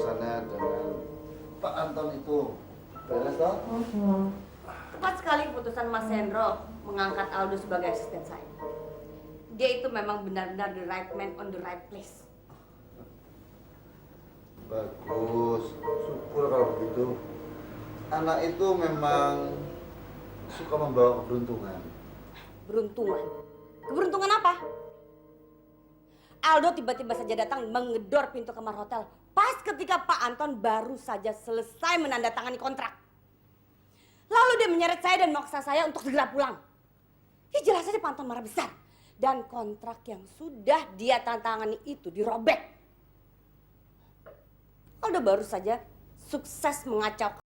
urusannya dengan Pak Anton itu. Beres toh? Tepat sekali keputusan Mas Hendro mengangkat Aldo sebagai asisten saya. Dia itu memang benar-benar the right man on the right place. Bagus, syukur kalau begitu. Anak itu memang suka membawa keberuntungan. Beruntungan? Keberuntungan apa? Aldo tiba-tiba saja datang menggedor pintu kamar hotel pas ketika Pak Anton baru saja selesai menandatangani kontrak. Lalu dia menyeret saya dan memaksa saya untuk segera pulang. Ya jelas saja Pak Anton marah besar. Dan kontrak yang sudah dia tantangani itu dirobek. Aldo baru saja sukses mengacau.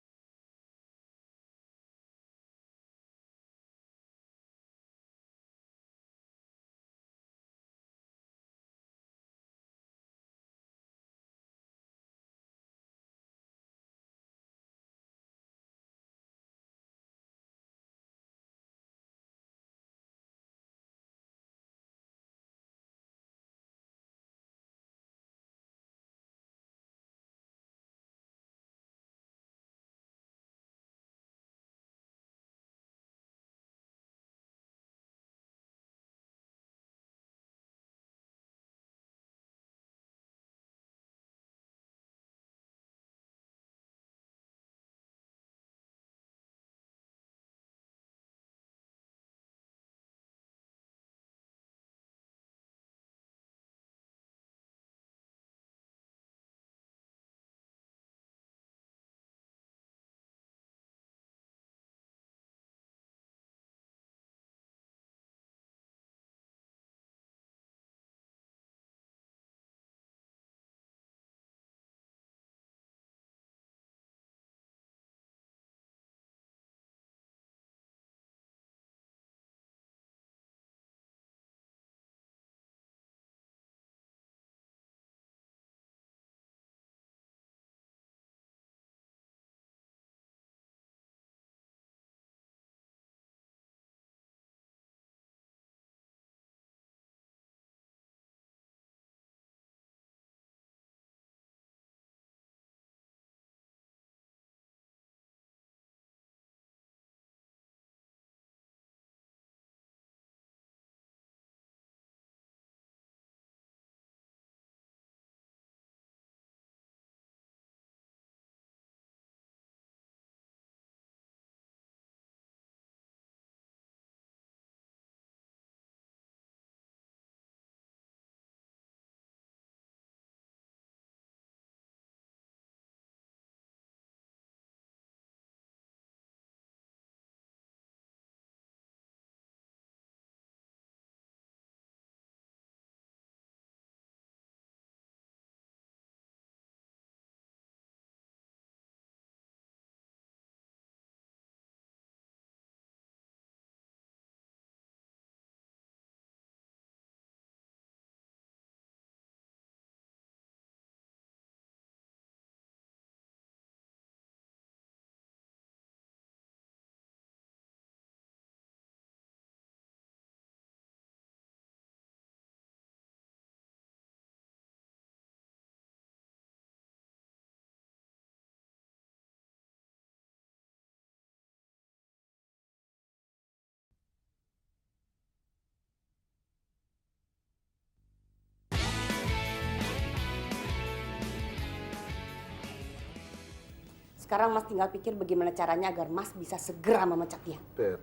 Sekarang Mas tinggal pikir bagaimana caranya agar Mas bisa segera memecat dia. Bet,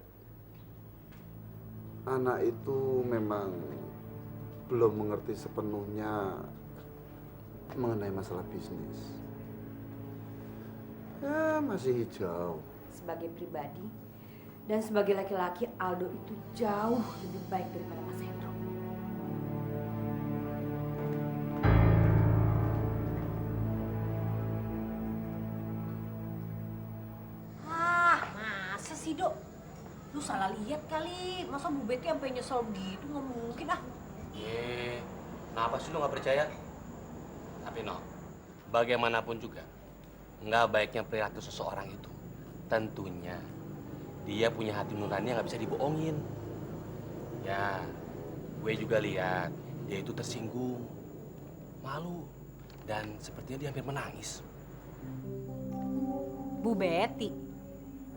anak itu memang belum mengerti sepenuhnya mengenai masalah bisnis. Ya, masih hijau. Sebagai pribadi dan sebagai laki-laki, Aldo itu jauh lebih baik daripada Mas Hendro. Masa sih, Dok? Lu salah lihat kali. Masa Bu Betty sampai nyesel gitu? Nggak mungkin ah. Kenapa sih lu nggak percaya? Tapi no, bagaimanapun juga, nggak baiknya perilaku seseorang itu. Tentunya dia punya hati nurani yang nggak bisa dibohongin. Ya, gue juga lihat dia itu tersinggung, malu, dan sepertinya dia hampir menangis. Bu Betty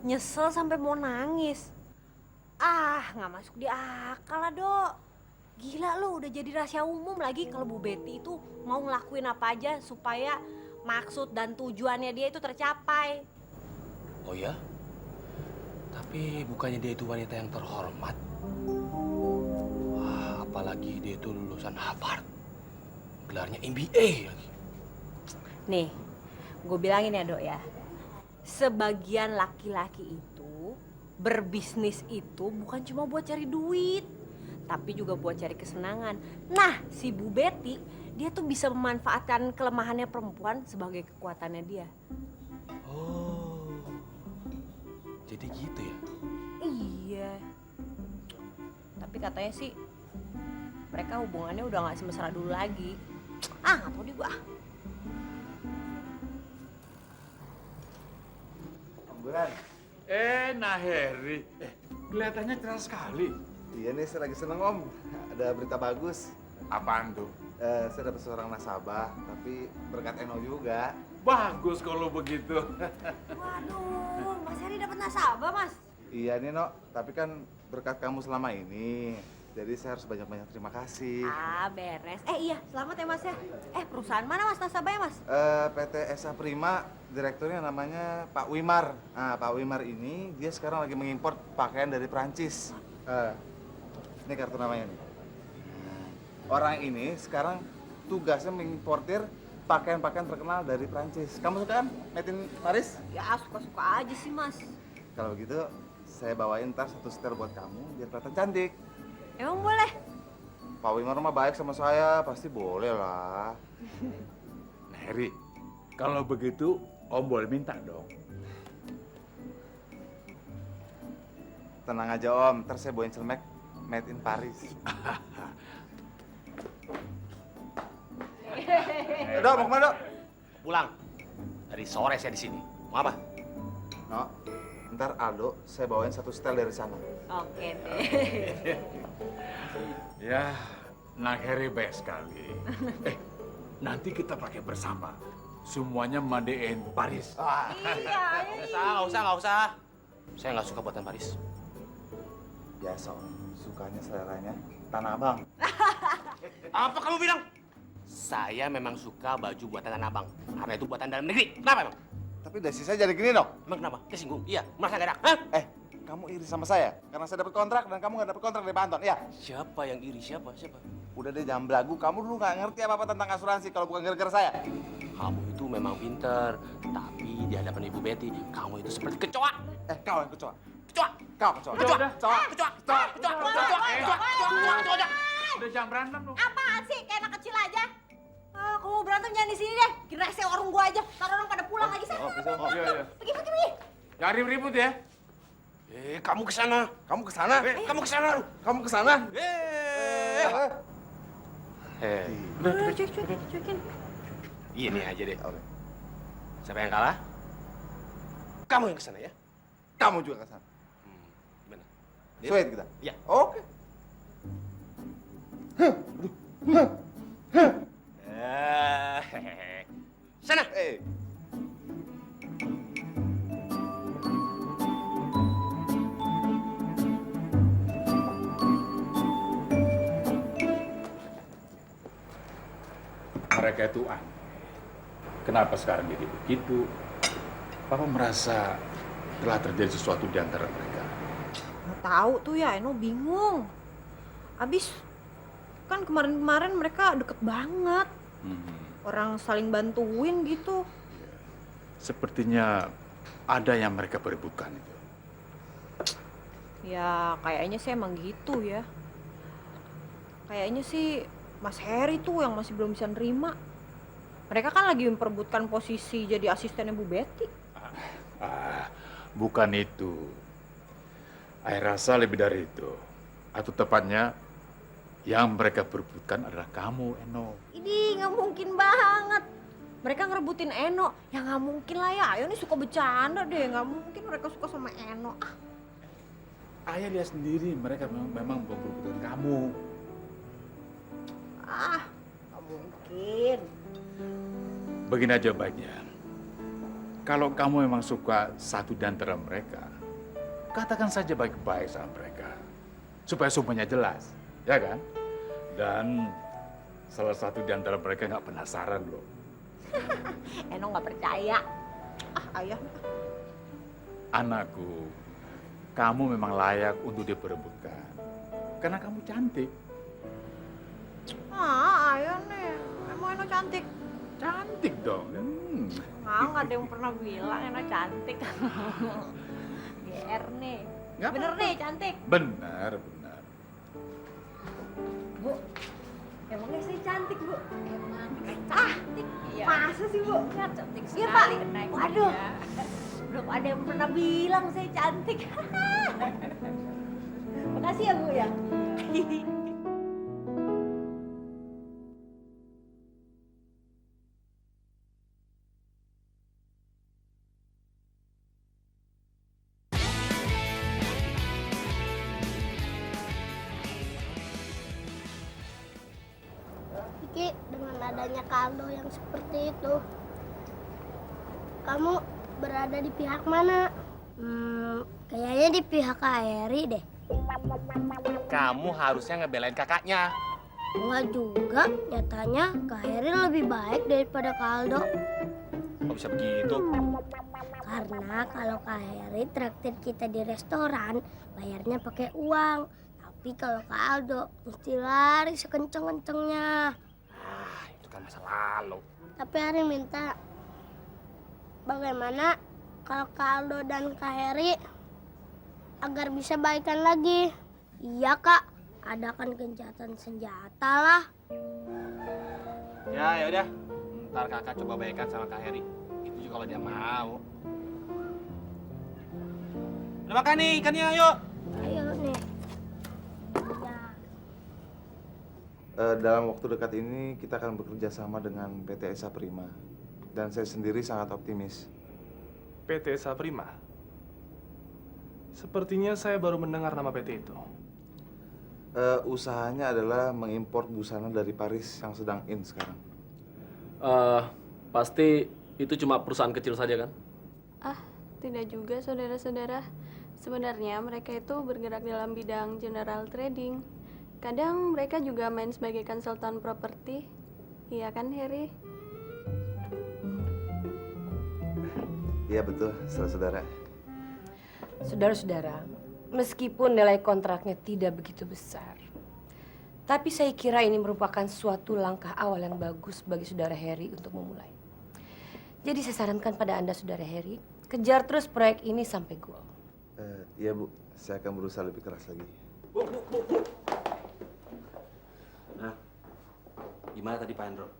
nyesel sampai mau nangis. Ah, nggak masuk di akal lah, Dok. Gila lo, udah jadi rahasia umum lagi kalau Bu Betty itu mau ngelakuin apa aja supaya maksud dan tujuannya dia itu tercapai. Oh ya? Tapi bukannya dia itu wanita yang terhormat? Wah, apalagi dia itu lulusan Harvard. Gelarnya MBA lagi. Nih, gue bilangin ya, Dok ya. Sebagian laki-laki itu berbisnis itu bukan cuma buat cari duit, tapi juga buat cari kesenangan. Nah, si Bu Betty, dia tuh bisa memanfaatkan kelemahannya perempuan sebagai kekuatannya dia. Oh, jadi gitu ya? Iya. Tapi katanya sih mereka hubungannya udah gak semesra dulu lagi. Ah, gak tau deh gua. Bulan. Nah Heri, kelihatannya cerah sekali. Iya nih, saya lagi seneng Om. Ada berita bagus. Apaan tuh? Saya dapat seorang nasabah, tapi berkat Eno juga. Bagus kalau begitu. Waduh, Mas Heri dapat nasabah, Mas. Iya nih, No. Tapi kan berkat kamu selama ini. Jadi saya harus banyak-banyak terima kasih. Ah, beres. Iya, selamat ya, Mas ya. Perusahaan mana, Mas, nasabahnya, Mas? PT Esa Prima, direkturnya namanya Pak Wimar. Nah, Pak Wimar ini dia sekarang lagi mengimpor pakaian dari Prancis. Ini kartu namanya nih. Orang ini sekarang tugasnya mengimportir pakaian-pakaian terkenal dari Prancis. Kamu suka kan Made in Paris? Ya, suka-suka aja sih, Mas. Kalau begitu, saya bawain ntar satu setel buat kamu biar kelihatan cantik. Emang boleh? Pak Wimar mah baik sama saya, pasti boleh lah. Nah Heri, kalau begitu Om boleh minta dong. Tenang aja Om, ntar saya bawain celemek Made in Paris. Dok, mau kemana Dok? Pulang. Dari sore saya di sini. Mau apa? No, ntar Aldo saya bawain satu setel dari sana. Oke deh. Ya, Nah Heri baik sekali. Nanti kita pakai bersama. Semuanya Made in Paris. Iya. Nggak usah. Saya nggak suka buatan Paris. Biasa Om, sukanya seleranya Tanah Abang. Apa kamu bilang? Saya memang suka baju buatan Tanah Abang. Karena itu buatan dalam negeri. Kenapa emang? Tapi dari sisa jadi gini dong. Emang kenapa? Kesinggung? Iya, merasa gak enak. Hah? Kamu iri sama saya karena saya dapat kontrak dan kamu nggak dapat kontrak dari Pak Anton, iya? Siapa yang iri? Siapa? Udah deh jangan belagu, kamu dulu nggak ngerti apa-apa tentang asuransi kalau bukan gara-gara saya. Kamu itu memang pinter, tapi di hadapan Ibu Betty, kamu itu seperti kecoa. Kau yang kecoa. Kecoa. Kau kecoa. Udah, udah. Kecoa. Udah jangan berantem dong. Apaan sih? Kayak anak kecil aja. Kalau mau berantem jangan di sini deh. Kira saya warung gua aja. Ntar orang pada pulang lagi sana. Iya. Pergi. Jangan ribut ya. Kamu ke sana. Kamu ke sana? Kamu ke sana. Kamu ke sana? Udah, cuekin. Gini aja deh. Oke. Siapa yang kalah? Kamu yang ke sana ya. Kamu juga ke sana. Gimana? Sweet kita. Iya. Oke. Sana. Mereka itu aneh. Kenapa sekarang jadi begitu? Papa merasa telah terjadi sesuatu di antara mereka. Nggak tahu tuh ya, Eno bingung. Abis kan kemarin-kemarin mereka deket banget. Orang saling bantuin gitu. Sepertinya ada yang mereka perebutkan itu. Ya kayaknya sih emang gitu ya. Kayaknya sih Mas Heri tuh yang masih belum bisa nerima. Mereka kan lagi memperebutkan posisi jadi asistennya Bu Betty. Bukan itu. Saya rasa lebih dari itu. Atau tepatnya, yang mereka perebutkan adalah kamu, Eno. Ini nggak mungkin banget. Mereka ngerebutin Eno. Ya nggak mungkin lah ya. Ayo nih suka bercanda deh. Nggak mungkin mereka suka sama Eno. Ayah lihat sendiri, mereka memang memperebutkan kamu. Nggak mungkin. begini aja baiknya. Kalau kamu memang suka satu di antara mereka, katakan saja baik-baik sama mereka. Supaya semuanya jelas, ya kan? Dan salah satu di antara mereka nggak penasaran loh. Eno nggak percaya. Ayah. Anakku, kamu memang layak untuk diperebutkan. Karena kamu cantik. Ayah nih. Emang Eno cantik? Cantik dong. Nggak ada yang pernah bilang Eno cantik. GR nih. Nggak Bener apa-apa. nih, cantik. Benar. Bu, emangnya saya cantik, Bu? Emang cantik. Iya. Masa sih, Bu? Ya, cantik sekali. Iya, Pak. Waduh. Belum ada yang pernah bilang saya cantik. Makasih ya, Bu ya. Kiki, dengan adanya Kaldo yang seperti itu, kamu berada di pihak mana? Kayaknya di pihak Kak Heri deh. Kamu harusnya ngebelain kakaknya. Enggak juga, nyatanya Kak Heri lebih baik daripada Kaldo. Kok bisa begitu? Karena kalau Kak Heri traktir kita di restoran, bayarnya pakai uang. Tapi kalau Kaldo, mesti lari sekenceng-kencengnya. Ah, itu kan masa lalu. Tapi Hari minta, bagaimana kalau Kaldo dan Kak Heri agar bisa baikan lagi? Iya Kak, adakan gencatan senjata lah. Ya udah. Ntar kakak coba baikan sama Kak Heri. Itu juga kalau dia mau. Udah makan nih ikannya, yuk. Ayo nih. Ya. Dalam waktu dekat ini kita akan bekerja sama dengan PT Esa Prima. Dan saya sendiri sangat optimis. PT Esa Prima. Sepertinya saya baru mendengar nama PT itu. Usahanya adalah mengimpor busana dari Paris yang sedang in sekarang. Pasti itu cuma perusahaan kecil saja kan? Ah, tidak juga saudara-saudara. Sebenarnya mereka itu bergerak dalam bidang general trading. Kadang mereka juga main sebagai konsultan properti. Iya kan, Heri? Iya betul, saudara-saudara. Saudara-saudara, meskipun nilai kontraknya tidak begitu besar, tapi saya kira ini merupakan suatu langkah awal yang bagus bagi saudara Heri untuk memulai. Jadi saya sarankan pada Anda, saudara Heri, kejar terus proyek ini sampai goal. Iya Bu, saya akan berusaha lebih keras lagi. Nah, gimana tadi Pak Hendro?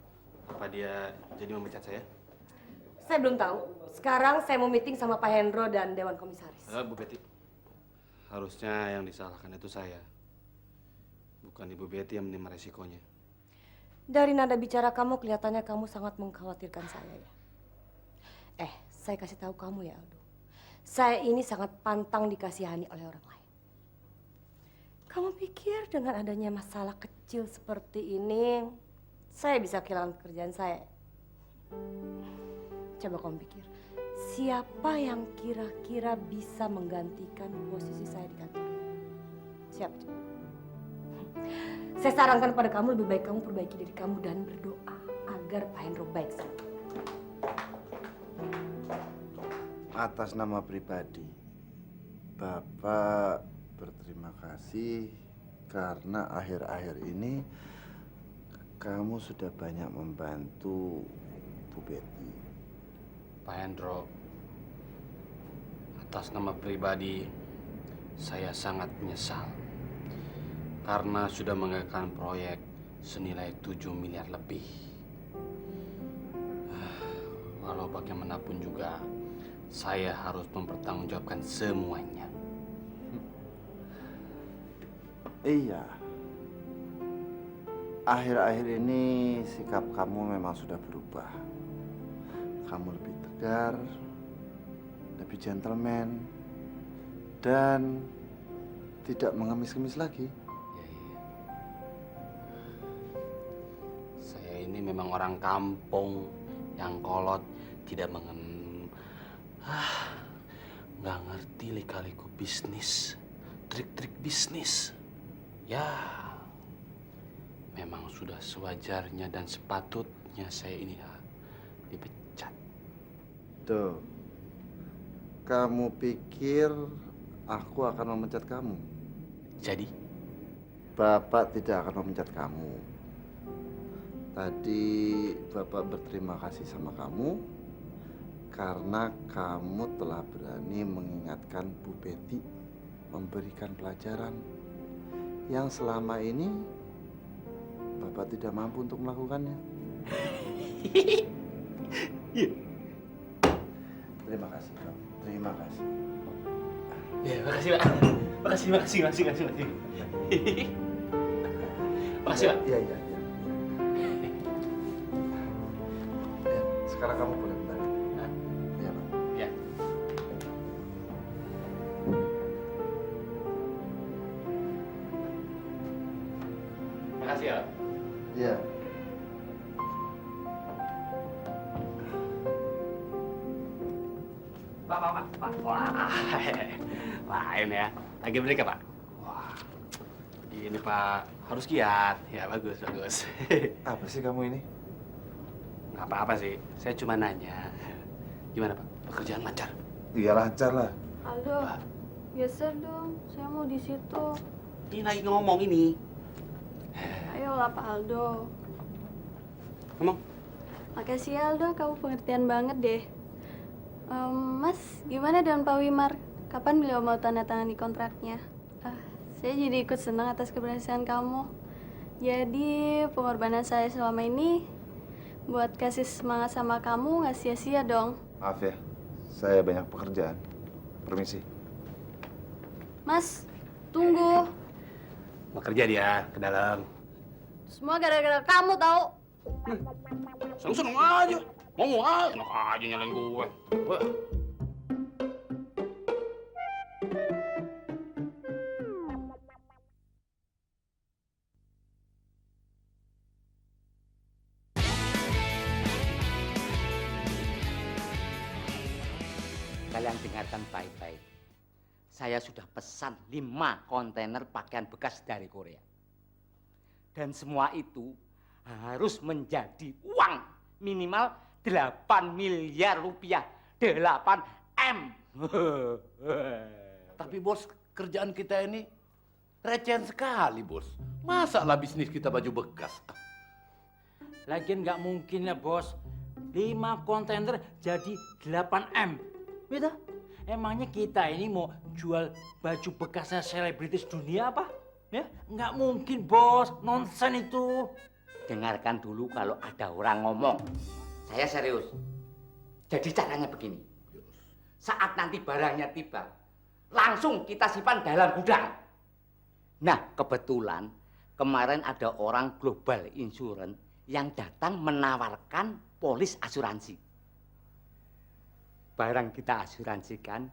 Apa dia jadi memecat saya? Saya belum tahu. Sekarang saya mau meeting sama Pak Hendro dan Dewan Komisaris. Bu Betty, harusnya yang disalahkan itu saya. Bukan Ibu Betty yang menerima resikonya. Dari nada bicara kamu, kelihatannya kamu sangat mengkhawatirkan saya ya. Saya kasih tahu kamu ya Aldo. Saya ini sangat pantang dikasihani oleh orang lain. Kamu pikir dengan adanya masalah kecil seperti ini, saya bisa kehilangan pekerjaan saya? Coba kamu pikir, siapa yang kira-kira bisa menggantikan posisi saya di kantor? Siapa? Coba? Saya sarankan pada kamu, lebih baik kamu perbaiki diri kamu dan berdoa agar Pak Hendro baik saja. Atas nama pribadi, Bapak berterima kasih karena akhir-akhir ini kamu sudah banyak membantu Bu Betty. Pak Hendro, atas nama pribadi, saya sangat menyesal karena sudah mengagalkan proyek senilai 7 miliar lebih. Walau bagaimanapun juga, saya harus mempertanggungjawabkan semuanya. Iya. Akhir-akhir ini sikap kamu memang sudah berubah. Kamu lebih tegar, lebih gentleman, dan tidak mengemis-ngemis lagi. Iya. Saya ini memang orang kampung yang kolot, tidak nggak ngerti lika-liku bisnis, trik-trik bisnis. Ya, memang sudah sewajarnya dan sepatutnya saya ini dipecat. Tuh, kamu pikir aku akan memecat kamu? Jadi, Bapak tidak akan memecat kamu. Tadi Bapak berterima kasih sama kamu karena kamu telah berani mengingatkan Bu Betty memberikan pelajaran yang selama ini Bapak tidak mampu untuk melakukannya. Terima kasih, Pak. Terima kasih. ya makasih Pak. Makasih. Makasih Pak. Iya. Ya, sekarang kamu boleh kembali. Iya, Pak. Ya. Makasih ya. Iya. Pak. Wah, ini ya. Lagi mereka, Pak. Wah. Ini, Pak. Harus kiat. Ya, bagus. Apa sih kamu ini? Nggak apa-apa sih. Saya cuma nanya. Gimana, Pak? Pekerjaan lancar? Iya lancar lah. Aldo, geser dong. Saya mau di situ. Ini lagi ngomong ini. Ayolah Pak Aldo. Ngomong. Makasih ya Aldo, kamu pengertian banget deh. Mas, gimana dengan Pak Wimar? Kapan beliau mau tanda tangani kontraknya? Saya jadi ikut senang atas keberhasilan kamu. Jadi pengorbanan saya selama ini buat kasih semangat sama kamu nggak sia-sia dong. Maaf ya, saya banyak pekerjaan. Permisi. Mas, tunggu. Mau kerja dia ke dalam. Semua gara-gara kamu tahu. Seneng-seneng aja. Ngomong aja. Enak aja nyalain gue. Wah. Kalian dengarkan baik-baik. Saya sudah pesan 5 kontainer pakaian bekas dari Korea. Dan semua itu harus menjadi uang minimal 8 miliar rupiah. 8 M. Tapi bos, kerjaan kita ini recehan sekali bos. Masa lah bisnis kita baju bekas? Lagian nggak mungkin ya bos. 5 kontainer jadi 8 M. Gitu? Emangnya kita ini mau jual baju bekasnya selebritis dunia apa? Ya, nggak mungkin bos. Nonsen itu. Dengarkan dulu kalau ada orang ngomong. Saya serius. Jadi caranya begini. Saat nanti barangnya tiba, langsung kita simpan dalam gudang. Nah, kebetulan kemarin ada orang Global Insurance yang datang menawarkan polis asuransi. Barang kita asuransikan,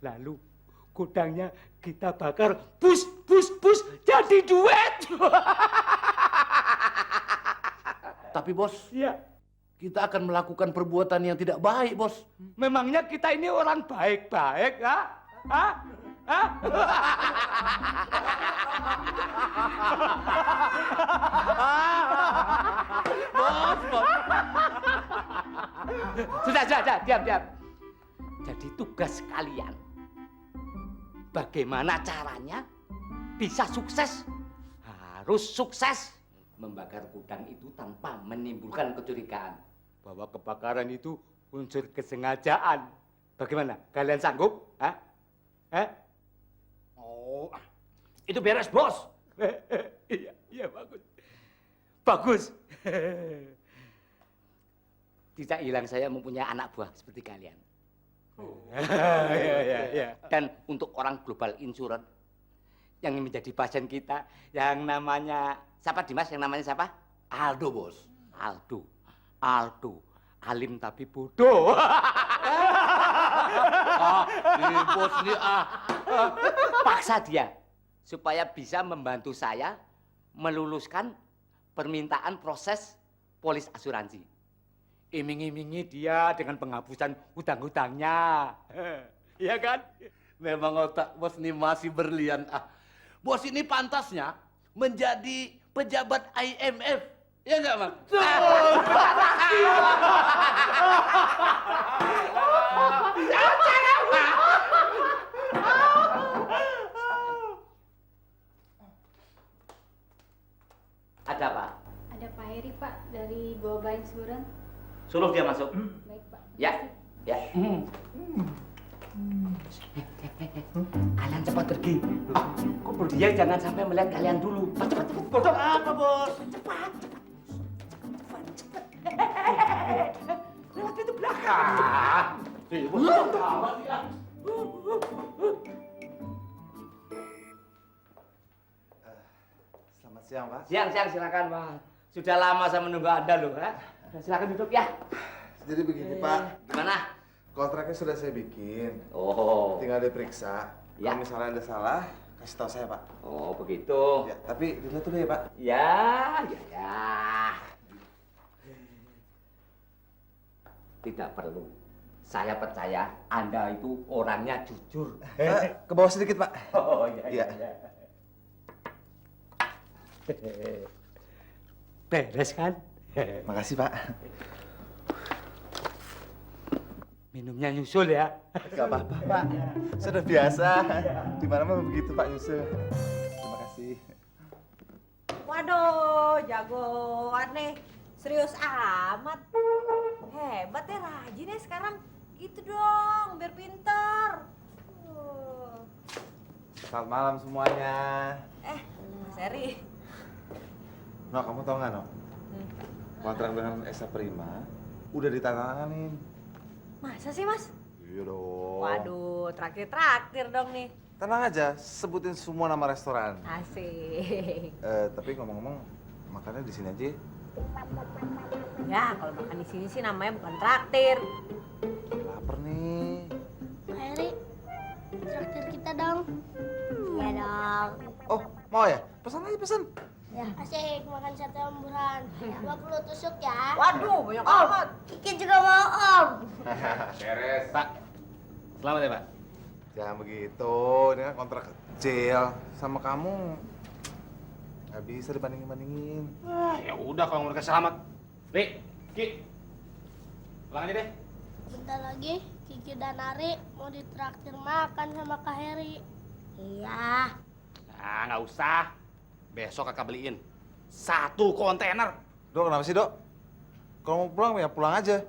lalu gudangnya kita bakar, bus, jadi duit. Tapi bos, Ya, kita akan melakukan perbuatan yang tidak baik bos. memangnya kita ini orang baik-baik, ha? Hah? Hah? Bos. Sudah, diam. Jadi tugas kalian, bagaimana caranya bisa sukses? Harus sukses membakar gudang itu tanpa menimbulkan kecurigaan bahwa kebakaran itu unsur kesengajaan. Bagaimana? Kalian sanggup? Hah? Oh, itu beres bos. Iya, bagus. Tidak hilang saya mempunyai anak buah seperti kalian. Ya. Dan untuk orang Global Insurance yang menjadi pasien kita, yang namanya siapa Dimas? Yang namanya siapa? Aldo bos. Aldo. Alim tapi bodoh. Ini bos ini Paksa dia supaya bisa membantu saya meluluskan permintaan proses polis asuransi. iming-imingi dia dengan penghapusan hutang-hutangnya. Iya kan? Memang otak bos ini masih berlian. Bos ini pantasnya menjadi pejabat IMF. Ya nggak, Mang? Ada apa? Ada Pak Heri, Pak, dari Boba Insurance. Suruh dia masuk. Baik, Pak. Ya, ya. Kalian cepat pergi. Dia jangan sampai melihat kalian dulu. Cepat, cepat. Bodoh apa, Bos? Cepat. Cepat. Lewat pintu belakang. Selamat siang, Pak. Siang, silakan, Pak. Sudah lama saya menunggu Anda loh, ha? Silakan duduk ya. Jadi begini, Pak. Gimana? Kontraknya sudah saya bikin. Oh. Tinggal diperiksa. Ya. Kalau misalnya ada salah, kasih tahu saya, Pak. Oh, begitu. Ya, tapi dilihat dulu ya, Pak. Ya. Tidak perlu. Saya percaya Anda itu orangnya jujur. Ke bawah sedikit, Pak. Oh, iya. Beres kan? Makasih, Pak. Minumnya nyusul ya. Gak apa-apa, Pak. Sudah biasa. Di mana-mana begitu, Pak Yusuf. Terima kasih. Waduh, jagoan nih. Serius amat. Hebat ya, rajin ya sekarang. Gitu dong, biar pinter. Selamat malam semuanya. Mas Eri. No, kamu tau nggak, No? Kontrak dengan Esa Prima udah ditandatanganin. Masa sih, Mas? Iya dong. Waduh, traktir dong nih. Tenang aja, sebutin semua nama restoran. Asik. Tapi ngomong-ngomong, makannya di sini aja. Ya, kalau makan di sini sih namanya bukan traktir. Laper nih. Pak Heri, traktir kita dong. Iya dong. Oh, mau ya? Pesan aja, pesan. Ya. Asik makan sate Om Burhan. 20 tusuk ya. Waduh, banyak amat. Kiki juga mau Om. Beres. Pak, selamat ya, Pak. Jangan begitu, ini kan kontrak kecil. Sama kamu nggak bisa dibandingin-bandingin. Ya udah kalau mereka selamat. Rik, Ki, pulang aja deh. Bentar lagi Kiki dan Ari mau ditraktir makan sama Kak Heri. Iya. Nah, nggak usah. Besok kakak beliin 1 kontainer. Dok, kenapa sih, Dok? Kalau mau pulang ya pulang aja.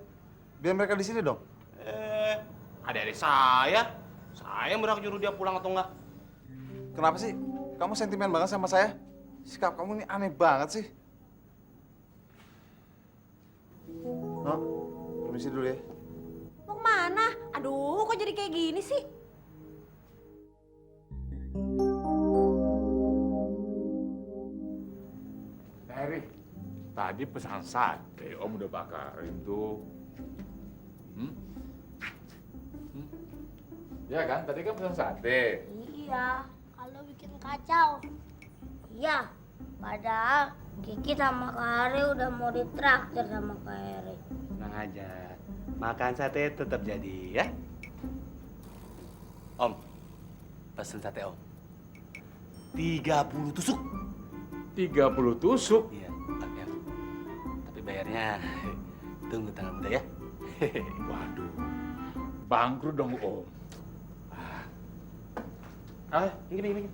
Biar mereka di sini dong. Adik-adik saya yang berhak nyuruh dia pulang atau enggak. Kenapa sih? Kamu sentimen banget sama saya? Sikap kamu ini aneh banget sih. No, permisi dulu ya. Mau kemana? Aduh, kok jadi kayak gini sih? Heri, tadi pesan sate, Om udah bakarin tuh. Ya kan, tadi kan pesan sate. Iya, kalau bikin kacau. Iya, padahal Kiki sama Kak Heri udah mau ditraktir sama Kak Heri. Tenang aja. Makan sate tetap jadi ya. Om, pesen sate Om. 30 tusuk. 30 tusuk? Iya, ya. Tapi bayarnya tunggu tanggal muda ya. Waduh, bangkrut dong Om. Gini.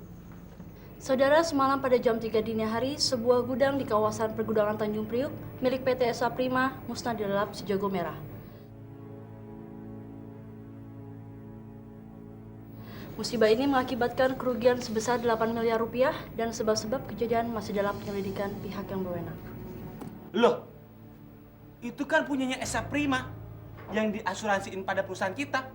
Saudara, semalam pada jam 3 dini hari, sebuah gudang di kawasan pergudangan Tanjung Priuk milik PT Esa Prima musnah dilalap si jago merah. Musibah ini mengakibatkan kerugian sebesar 8 miliar rupiah dan sebab-sebab kejadian masih dalam penyelidikan pihak yang berwenang. Loh, itu kan punyanya Esa Prima yang diasuransiin pada perusahaan kita.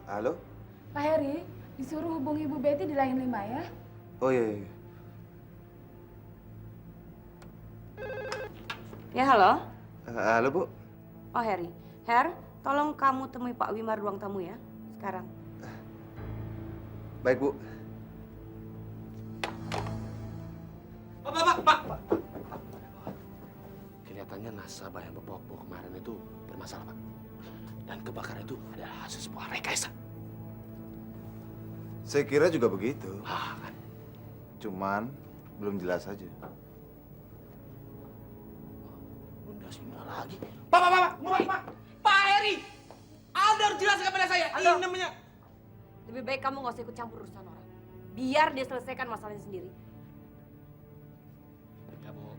Halo? Pak Heri, disuruh hubungi Bu Betty di line 5 ya. Oh iya. Ya, halo? Halo, Bu. Oh, Heri. Her, tolong kamu temui Pak Wimar ruang tamu ya, sekarang. Baik, Bu. Pak. Kelihatannya nasabah yang Bapak bawa kemarin itu bermasalah, Pak. Dan kebakaran itu adalah hasil sebuah rekayasa. Saya kira juga begitu. Kan. Cuman belum jelas aja. Bunda gimana lagi? Pak Heri! Anda harus jelaskan kepada saya. Ini namanya... Lebih baik kamu nggak usah ikut campur urusan orang. Biar dia selesaikan masalahnya sendiri. Ya, Bu.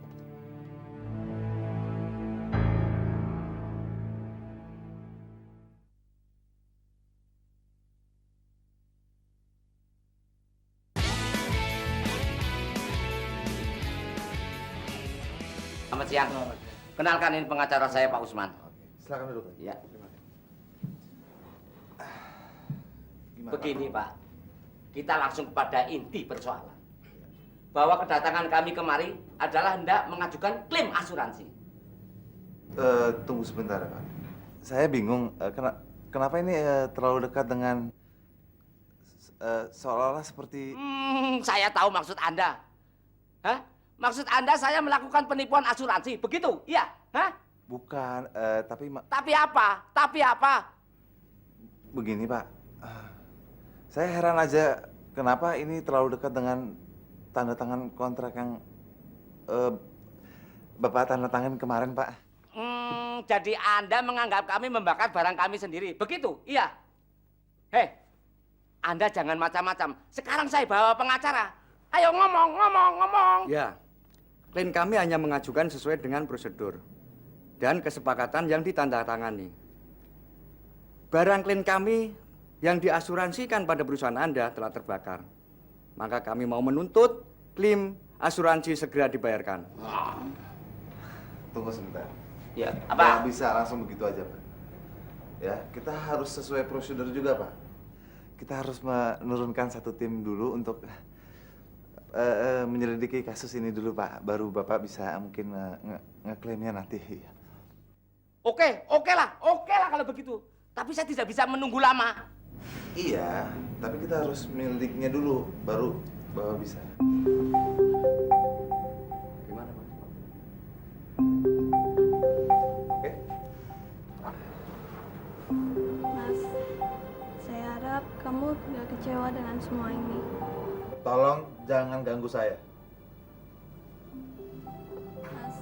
Selamat siang. Kenalkan ini pengacara saya Pak Usman. Silakan duduk. Ya. Gimana? Begini Pak, kita langsung pada inti persoalan. Bahwa kedatangan kami kemari adalah hendak mengajukan klaim asuransi. Tunggu sebentar, Pak. Saya bingung, kenapa ini terlalu dekat dengan seolah-olah seperti... Saya tahu maksud Anda. Hah? Maksud Anda saya melakukan penipuan asuransi, begitu? Iya? Hah? Bukan, tapi... Tapi apa? Tapi apa? Begini, Pak. Saya heran aja kenapa ini terlalu dekat dengan tanda tangan kontrak yang Bapak tanda tangan kemarin, Pak. Jadi Anda menganggap kami membakar barang kami sendiri, begitu? Iya? Hei, Anda jangan macam-macam. Sekarang saya bawa pengacara. Ayo ngomong. Ya, klien kami hanya mengajukan sesuai dengan prosedur dan kesepakatan yang ditandatangani. Barang klien kami yang diasuransikan pada perusahaan Anda telah terbakar. Maka kami mau menuntut klaim asuransi segera dibayarkan. Tunggu sebentar. Ya, apa? Nggak bisa langsung begitu aja, Pak. Ya, kita harus sesuai prosedur juga, Pak. Kita harus menurunkan satu tim dulu untuk menyelidiki kasus ini dulu, Pak. Baru Bapak bisa mungkin ngeklaimnya nanti. Oke lah kalau begitu. Tapi saya tidak bisa menunggu lama. Iya, tapi kita harus menyelidiknya dulu, baru Bapak bisa. Gimana, Pak? Oke. Mas, saya harap kamu gak kecewa dengan semua ini. Tolong jangan ganggu saya. Mas,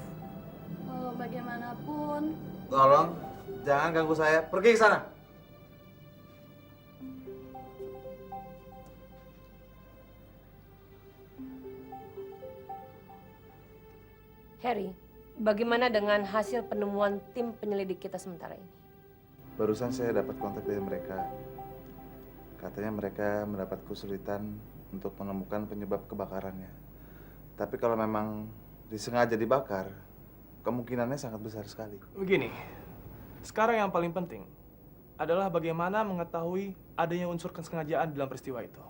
mau bagaimanapun, Tolong jangan ganggu saya. Pergi ke sana. Harry, bagaimana dengan hasil penemuan tim penyelidik kita sementara ini? Barusan saya dapat kontak dari mereka. Katanya mereka mendapat kesulitan untuk menemukan penyebab kebakarannya. Tapi kalau memang disengaja dibakar, kemungkinannya sangat besar sekali. Begini, sekarang yang paling penting adalah bagaimana mengetahui adanya unsur kesengajaan dalam peristiwa itu.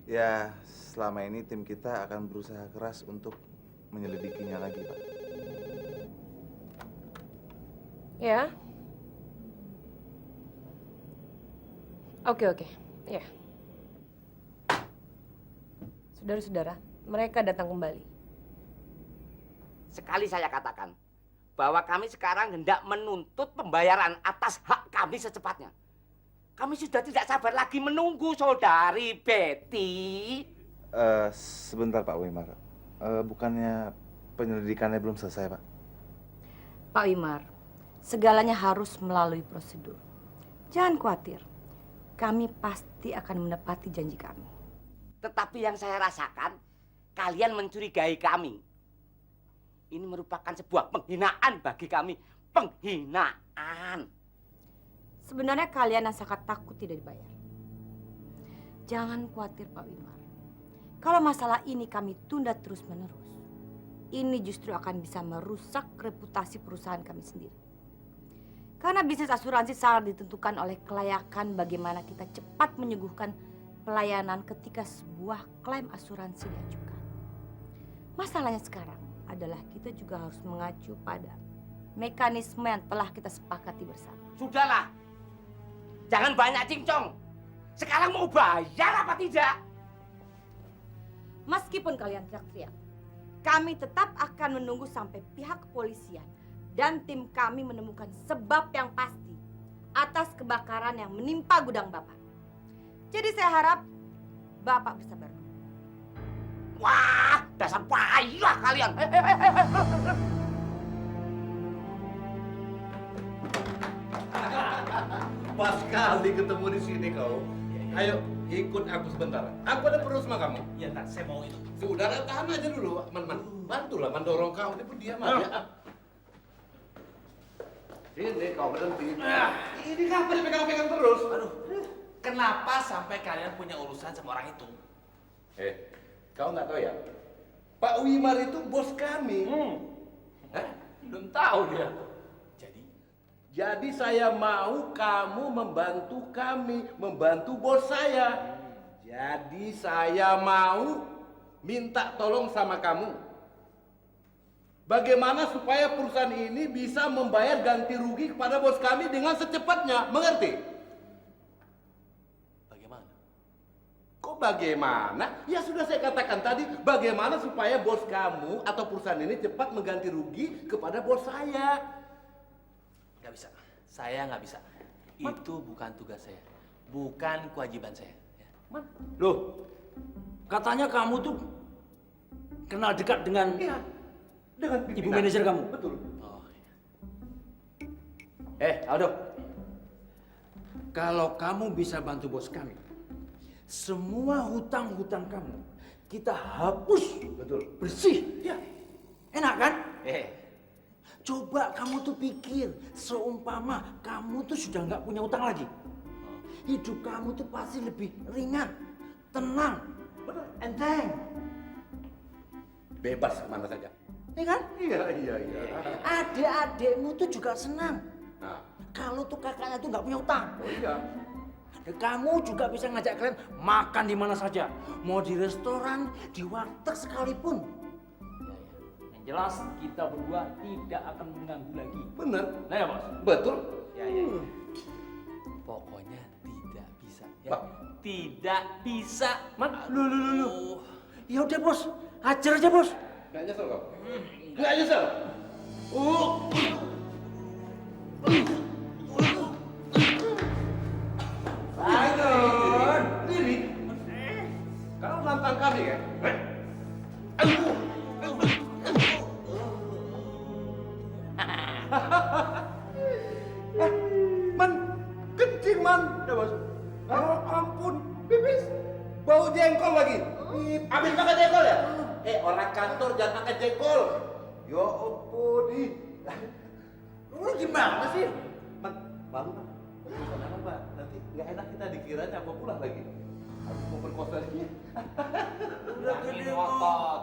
Ya, selama ini tim kita akan berusaha keras untuk menyelidikinya lagi, Pak. Ya. Oke. Ya. Saudara-saudara, mereka datang kembali. Sekali saya katakan bahwa kami sekarang hendak menuntut pembayaran atas hak kami secepatnya. Kami sudah tidak sabar lagi menunggu saudari Betty. Sebentar, Pak Wimar. Bukannya penyelidikannya belum selesai, Pak? Pak Wimar, segalanya harus melalui prosedur. Jangan khawatir, kami pasti akan menepati janji kami. Tetapi yang saya rasakan, kalian mencurigai kami. Ini merupakan sebuah penghinaan bagi kami. Penghinaan. Sebenarnya kalian yang sangat takut tidak dibayar. Jangan khawatir, Pak Wimar. Kalau masalah ini kami tunda terus-menerus, ini justru akan bisa merusak reputasi perusahaan kami sendiri. Karena bisnis asuransi sangat ditentukan oleh kelayakan bagaimana kita cepat menyuguhkan pelayanan ketika sebuah klaim asuransi diajukan. Masalahnya sekarang adalah kita juga harus mengacu pada mekanisme yang telah kita sepakati bersama. Sudahlah. Jangan banyak cincong. Sekarang mau bayar apa tidak? Meskipun kalian teriak-teriak, kami tetap akan menunggu sampai pihak kepolisian dan tim kami menemukan sebab yang pasti atas kebakaran yang menimpa gudang Bapak. Jadi saya harap Bapak bersabar. Wah, dasar payah kalian. Pas kali ketemu di sini kau. Ayo, ikut aku sebentar. Aku ada perlu sama kamu. Iya, tak, saya mau itu. Sudah, tahan aja dulu. Bantulah mendorong kau. Ini pun diam aja. Sini kau berhenti. Ini kenapa dipegang-pegang terus? Aduh, kenapa sampai kalian punya urusan sama orang itu? Kau nggak tahu ya? Pak Wimar itu bos kami. Belum tahu dia. Jadi saya mau kamu membantu kami, membantu bos saya. Jadi saya mau minta tolong sama kamu. Bagaimana supaya perusahaan ini bisa membayar ganti rugi kepada bos kami dengan secepatnya, mengerti? Bagaimana? Kok bagaimana? Ya sudah saya katakan tadi, bagaimana supaya bos kamu atau perusahaan ini cepat mengganti rugi kepada bos saya. Nggak bisa. Saya nggak bisa. Itu bukan tugas saya. Bukan kewajiban saya. Loh, katanya kamu tuh kenal dekat dengan dengan ibu manajer kamu. Betul. Oh, iya. Aldo, kalau kamu bisa bantu bos kami, semua hutang-hutang kamu kita hapus. Betul. Bersih. Ya. Enak kan? Coba kamu tuh pikir, seumpama kamu tuh sudah nggak punya utang lagi. Hidup kamu tuh pasti lebih ringan, tenang, enteng. Bebas kemana saja. Iya kan? Iya. Adik-adikmu tuh juga senang. Nah. Kalau tuh kakaknya tuh nggak punya utang. Oh iya. Dan kamu juga bisa ngajak kalian makan di mana saja. Mau di restoran, di warteg sekalipun. Yang jelas kita berdua tidak akan mengganggu lagi. Bener. Nah ya bos? Betul. Ya. Pokoknya tidak bisa. Ya. Tidak bisa. Lu. Ya udah bos, hajar aja bos. Nggak nyesel kau? Nggak nyesel? Diri. Kau nantang kami kan? Man, kencing man. Ya bos. Oh ampun, pipis. Bau jengkol lagi. Habis makan jengkol ya? Orang kantor jangan makan jengkol. Ya ampun, lu gimana sih? Man, bangun. Pesan apa, Pak? Nanti nggak enak kita dikiranya apa pulang lagi. Habis mau berkosa dia. Udah gede ngotot.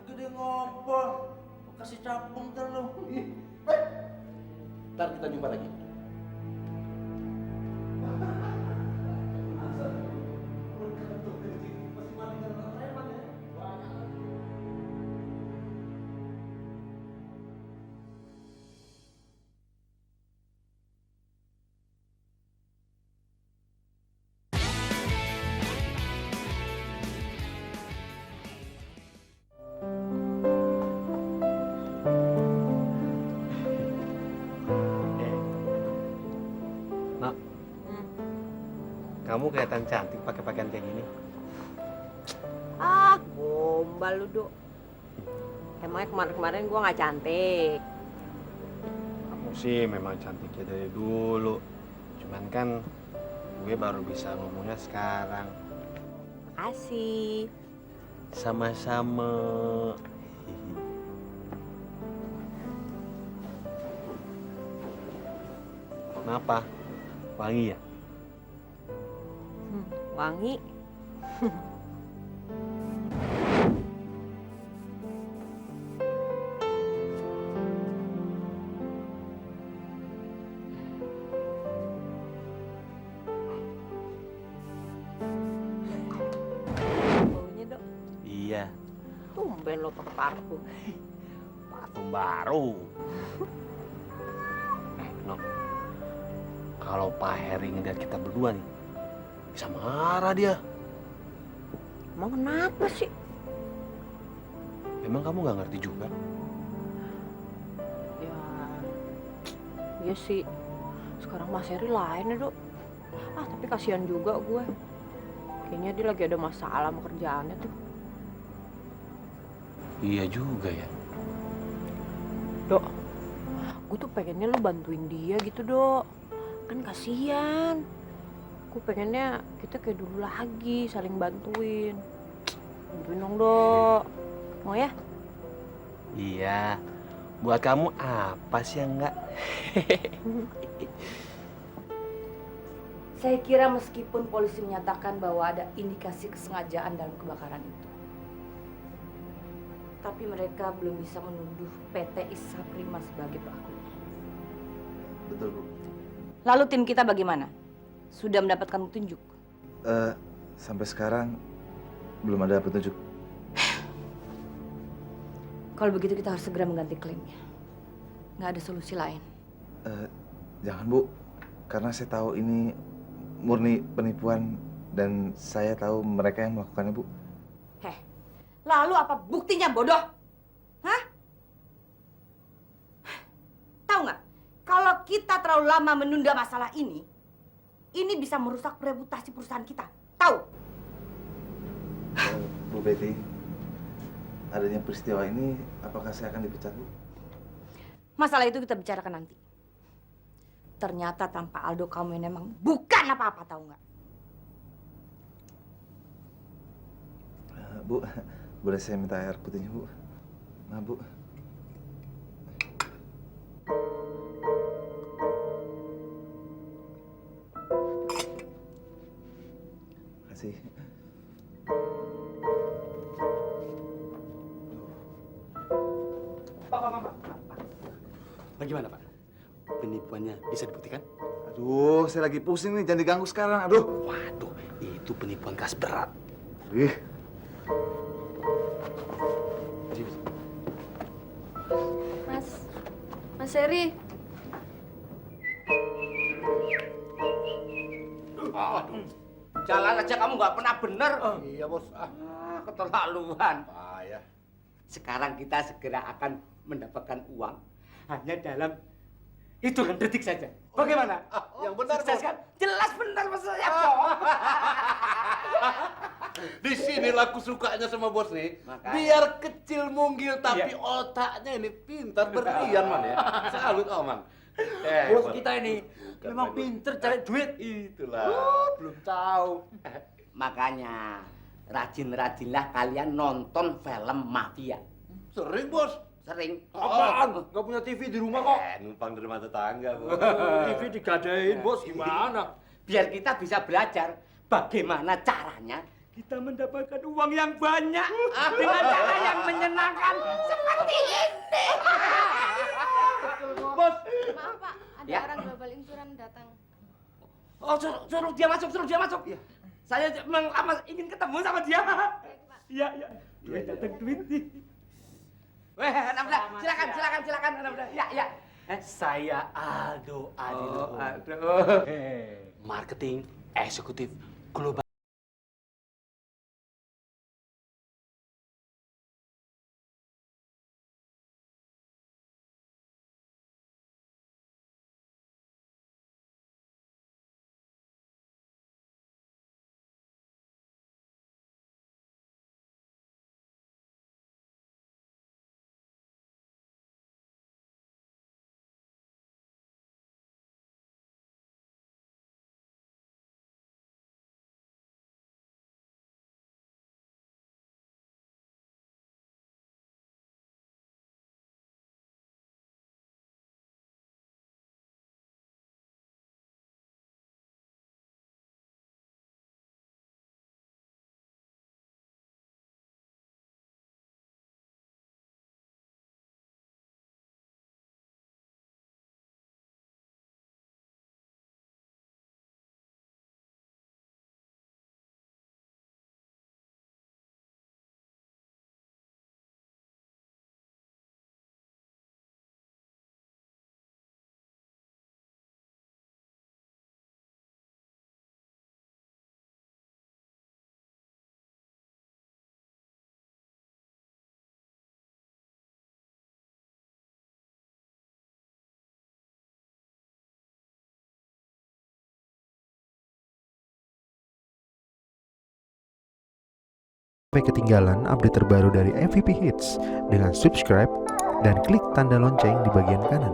Gede ngompol. Kasih capung ntar lu. Ntar kita jumpa lagi. Kamu kelihatan cantik pakai pakaian kayak gini. Gombal lu, Dok. Emangnya kemarin-kemarin gua nggak cantik. Kamu sih memang cantiknya dari dulu. Cuman kan gue baru bisa ngomongnya sekarang. Makasih. Sama-sama. Kenapa? Wangi ya? Wangi. Baunya, Dok. Iya. Tumben lo pakai parfum. Parfum baru. No. Kalau Pak Heri ngeliat kita berdua nih, Bisa marah dia. Emang kenapa sih? Memang kamu nggak ngerti juga? Ya, iya sih. Sekarang Mas Heri lain ya, Dok. Tapi kasihan juga gue. Kayaknya dia lagi ada masalah sama kerjaannya tuh. Iya juga ya. Dok, gue tuh pengennya lu bantuin dia gitu, Dok. Kan kasihan. Gue pengennya kita kayak dulu lagi, saling bantuin. Bantuin dong, Dok. Mau ya? Iya. Buat kamu apa sih yang enggak? Saya kira meskipun polisi menyatakan bahwa ada indikasi kesengajaan dalam kebakaran itu, tapi mereka belum bisa menuduh PT Isha Prima sebagai pelakunya. Betul, Bu. Lalu tim kita bagaimana? Sudah mendapatkan petunjuk? Sampai sekarang belum ada petunjuk. Kalau begitu kita harus segera mengganti klaimnya. Nggak ada solusi lain. Jangan, Bu. Karena saya tahu ini murni penipuan dan saya tahu mereka yang melakukannya, Bu. Lalu apa buktinya, bodoh? Hah? Tahu nggak? Kalau kita terlalu lama menunda masalah ini bisa merusak reputasi perusahaan kita. Tahu? Bu Betty, adanya peristiwa ini, apakah saya akan dipecat, Bu? Masalah itu kita bicarakan nanti. Ternyata tanpa Aldo kamu yang memang bukan apa-apa, tahu nggak? Bu, boleh saya minta air putihnya, Bu? Nah, Bu. Makasih. Pak. Bagaimana, Pak? Penipuannya bisa dibuktikan? Aduh, saya lagi pusing nih, jangan diganggu sekarang. Aduh. Waduh, itu penipuan kelas berat. Ih. Mas Heri. Aduh, jalan aja kamu nggak pernah bener. Iya, Bos. Keterlaluan. Sekarang kita segera akan mendapatkan uang hanya dalam hitungan detik saja. Bagaimana? Yang benar, Sukses Bos. kan? Jelas benar Mas saya, Bos. Di sinilah aku sukanya sama bos nih. Makanya. Biar kecil munggil tapi Iya. otaknya ini pintar berlian, Man ya. Salut, Man. Bos kita ini memang pinter cari duit. Itulah. Belum tahu. Makanya rajin-rajinlah kalian nonton film mafia. Sering, Bos. Sering. Apaan? Nggak punya TV di rumah kok. Numpang di rumah tetangga, Bos. TV digadain, Bos. Gimana? Biar kita bisa belajar bagaimana caranya kita mendapatkan uang yang banyak dengan cara yang menyenangkan seperti ini. Bos. Maaf, Pak. Ada Ya. orang global insurance datang. Oh, suruh dia masuk, suruh dia masuk. Saya memang ingin ketemu sama dia. Iya, iya. Duit datang duit. Weh, anak muda, silakan, anak muda. Ya, ya. Saya Aldo Adilo. Aldo. Marketing Eksekutif Global. Sampai ketinggalan update terbaru dari MVP Hits dengan subscribe dan klik tanda lonceng di bagian kanan.